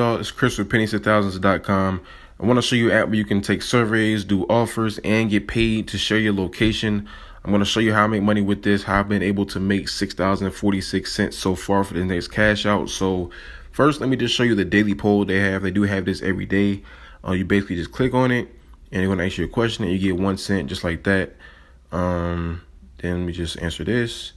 y'all? It's Chris with pennies2000s.com. I want to show you an app where you can take surveys, do offers, and get paid to share your location. I'm going to show you how I make money with this, how I've been able to make $6.46 so far for the next cash out. So first, let me just show you the daily poll they have. They do have this every day. You basically just click on it, and they're going to ask you a question, and you get 1 cent just like that. Then let me just answer this.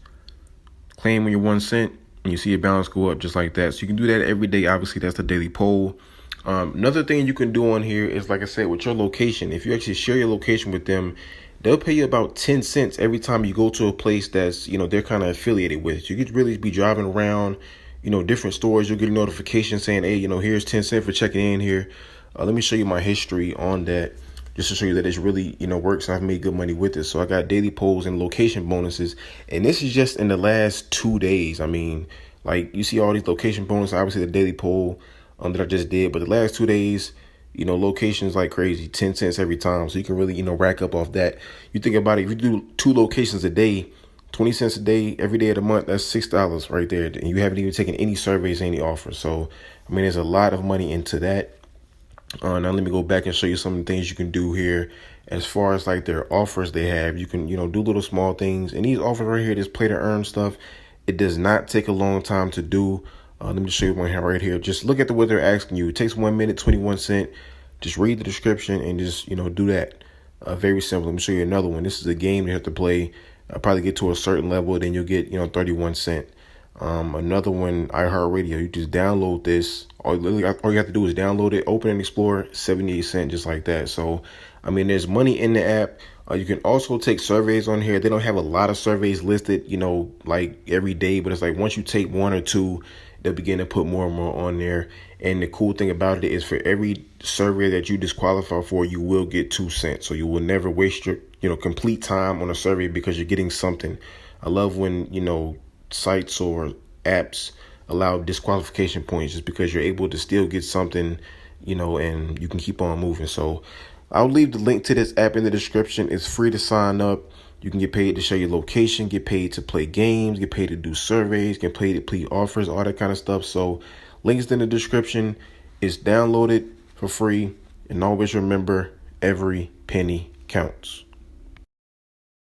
Claim when you're 1 cent. And you see your balance go up just like that. So you can do that every day. Obviously, that's the daily poll. Another thing you can do on here is, like I said, with your location. If you actually share your location with them, they'll pay you about 10 cents every time you go to a place that's, they're kind of affiliated with. You could really be driving around, different stores. You'll get a notification saying, hey, here's 10 cents for checking in here. Let me show you my history on that, just to show you that it's really, works. I've made good money with it. So I got daily polls and location bonuses. And this is just in the last 2 days. I mean, like, you see all these location bonuses, obviously the daily poll that I just did. But the last 2 days, locations like crazy, 10 cents every time. So you can really, rack up off that. You think about it, if you do 2 locations a day, 20 cents a day, every day of the month, that's $6 right there. And you haven't even taken any surveys, any offers. So, I mean, there's a lot of money into that. Now let me go back and show you some of the things you can do here. As far as like their offers they have, you can, do little small things. And these offers right here, this play to earn stuff, it does not take a long time to do. Let me just show you one here right here. Just look at what they're asking you. It takes 1 minute, 21 cents. Just read the description and just, do that. Very simple. Let me show you another one. This is a game you have to play. Probably get to a certain level, then you'll get, 31 cents. Another one, iHeartRadio. You just download this. All you have to do is download it, open and explore, 78 cents, just like that. So, I mean, there's money in the app. You can also take surveys on here. They don't have a lot of surveys listed, like every day, but it's like once you take 1 or 2, they'll begin to put more and more on there. And the cool thing about it is for every survey that you disqualify for, you will get 2 cents. So you will never waste your, complete time on a survey because you're getting something. I love when, sites or apps allow disqualification points just because you're able to still get something, and you can keep on moving. So I'll leave the link to this app in the description. It's free to sign up. You can get paid to share your location, get paid to play games, get paid to do surveys, get paid to play offers, all that kind of stuff. So links in the description. It's downloaded for free. And always remember, every penny counts.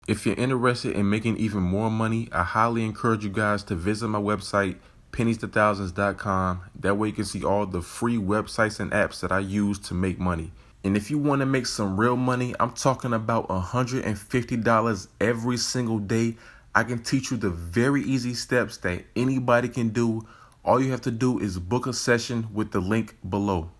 If you're interested in making even more money, I highly encourage you guys to visit my website, pennies2000s.com. That way you can see all the free websites and apps that I use to make money. And if you want to make some real money, I'm talking about $150 every single day. I can teach you the very easy steps that anybody can do. All you have to do is book a session with the link below.